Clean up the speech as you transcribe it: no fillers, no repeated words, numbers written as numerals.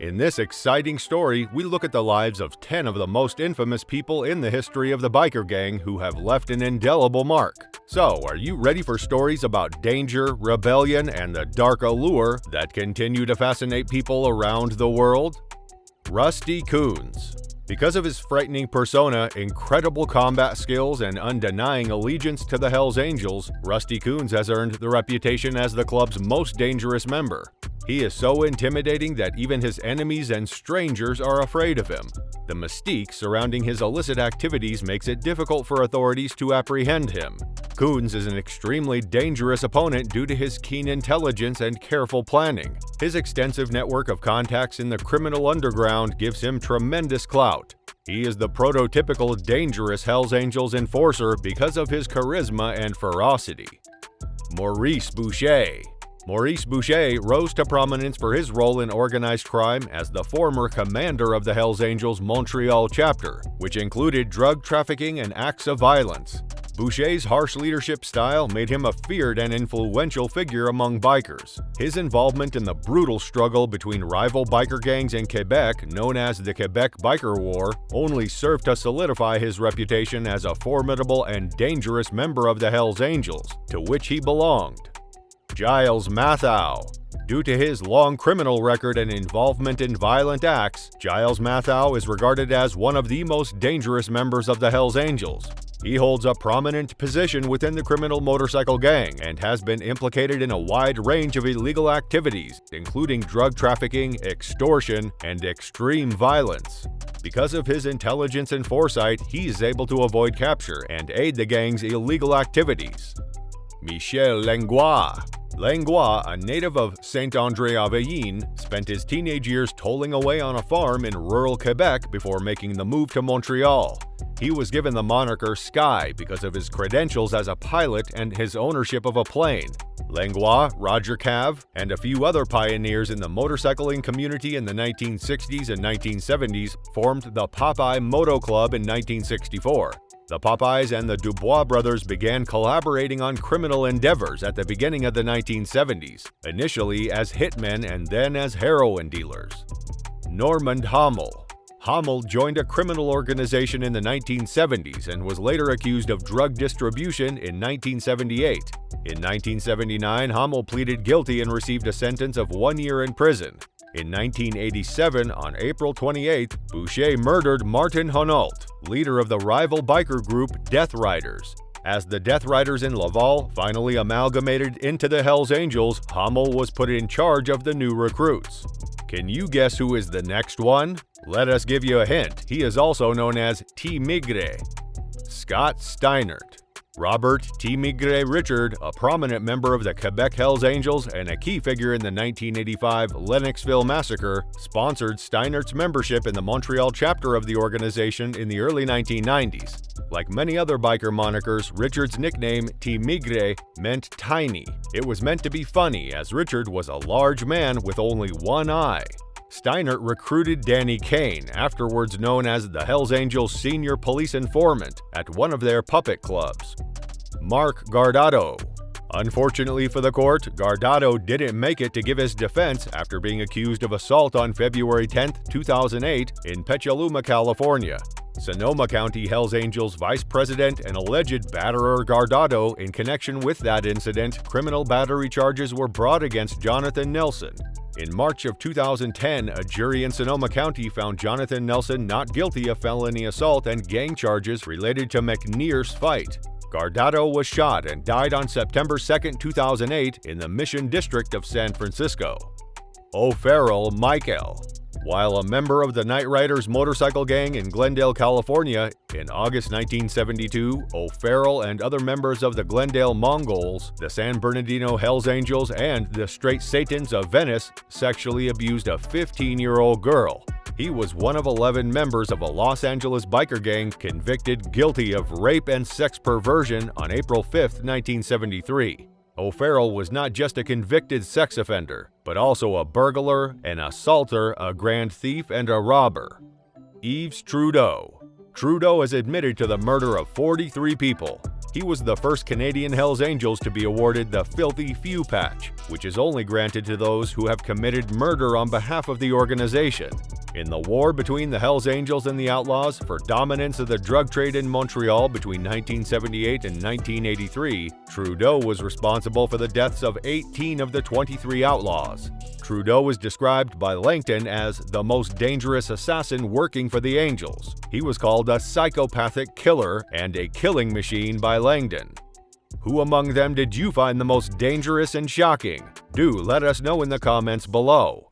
In this exciting story, we look at the lives of 10 of the most infamous people in the history of the biker gang who have left an indelible mark. So, are you ready for stories about danger, rebellion, and the dark allure that continue to fascinate people around the world? Rusty Coons. Because of his frightening persona, incredible combat skills, and undenying allegiance to the Hells Angels, Rusty Coons has earned the reputation as the club's most dangerous member. He is so intimidating that even his enemies and strangers are afraid of him. The mystique surrounding his illicit activities makes it difficult for authorities to apprehend him. Coons is an extremely dangerous opponent due to his keen intelligence and careful planning. His extensive network of contacts in the criminal underground gives him tremendous clout. He is the prototypical dangerous Hells Angels enforcer because of his charisma and ferocity. Maurice Bue. Maurice Bue rose to prominence for his role in organized crime as the former commander of the Hells Angels Montreal chapter, which included drug trafficking and acts of violence. Bue's harsh leadership style made him a feared and influential figure among bikers. His involvement in the brutal struggle between rival biker gangs in Quebec, known as the Quebec Biker War, only served to solidify his reputation as a formidable and dangerous member of the Hells Angels, to which he belonged. Giles Mau. Due to his long criminal record and involvement in violent acts, Giles Mau is regarded as one of the most dangerous members of the Hells Angels. He holds a prominent position within the criminal motorcycle gang and has been implicated in a wide range of illegal activities, including drug trafficking, extortion, and extreme violence. Because of his intelligence and foresight, he is able to avoid capture and aid the gang's illegal activities. Michel Langlois. Langlois, a native of Saint-André-Aveline, spent his teenage years toiling away on a farm in rural Quebec before making the move to Montreal. He was given the moniker Sky because of his credentials as a pilot and his ownership of a plane. Langlois, Roger Cav, and a few other pioneers in the motorcycling community in the 1960s and 1970s formed the Popeye Moto Club in 1964. The Popeyes and the Dubois brothers began collaborating on criminal endeavors at the beginning of the 1970s, initially as hitmen and then as heroin dealers. Normand Hamel. Hamel joined a criminal organization in the 1970s and was later accused of drug distribution in 1978. In 1979, Hamel pleaded guilty and received a sentence of 1 year in prison. In 1987, on April 28th, Bue murdered Martin Honault, leader of the rival biker group Death Riders. As the Death Riders in Laval finally amalgamated into the Hells Angels, Hamel was put in charge of the new recruits. Can you guess who is the next one? Let us give you a hint. He is also known as T Migra. Scott Steinert. Robert T Migra Richard, a prominent member of the Quebec Hells Angels and a key figure in the 1985 Lennoxville Massacre, sponsored Steinert's membership in the Montreal chapter of the organization in the early 1990s. Like many other biker monikers, Richard's nickname, T Migra, meant tiny. It was meant to be funny, as Richard was a large man with only one eye. Steinert recruited Danny Kane, afterwards known as the Hells Angels' senior police informant, at one of their puppet clubs. Mark Ggado. Unfortunately for the court, Ggado didn't make it to give his defense after being accused of assault on February 10, 2008 in Petaluma, California. Sonoma County Hells Angels Vice President and alleged batterer Ggado, in connection with that incident, criminal battery charges were brought against Jonathan Nelson. In March of 2010, a jury in Sonoma County found Jonathan Nelson not guilty of felony assault and gang charges related to McNear's fight. Ggado was shot and died on September 2, 2008 in the Mission District of San Francisco. Farrell Michael. While a member of the Night Riders motorcycle gang in Glendale, California, in August 1972, Farrell and other members of the Glendale Mongols, the San Bernardino Hells Angels, and the Straight Satans of Venice sexually abused a 15-year-old girl. He was one of 11 members of a Los Angeles biker gang convicted guilty of rape and sex perversion on April 5, 1973. Farrell was not just a convicted sex offender, but also a burglar, an assaulter, a grand thief, and a robber. Eevees Trudeau. Trudeau has admitted to the murder of 43 people. He was the first Canadian Hells Angels to be awarded the Filthy Few Patch, which is only granted to those who have committed murder on behalf of the organization. In the war between the Hells Angels and the Outlaws for dominance of the drug trade in Montreal between 1978 and 1983, Trudeau was responsible for the deaths of 18 of the 23 outlaws. Trudeau was described by Langton as the most dangerous assassin working for the Angels. He was called a psychopathic killer and a killing machine by Langdon. Who among them did you find the most dangerous and shocking? Do let us know in the comments below.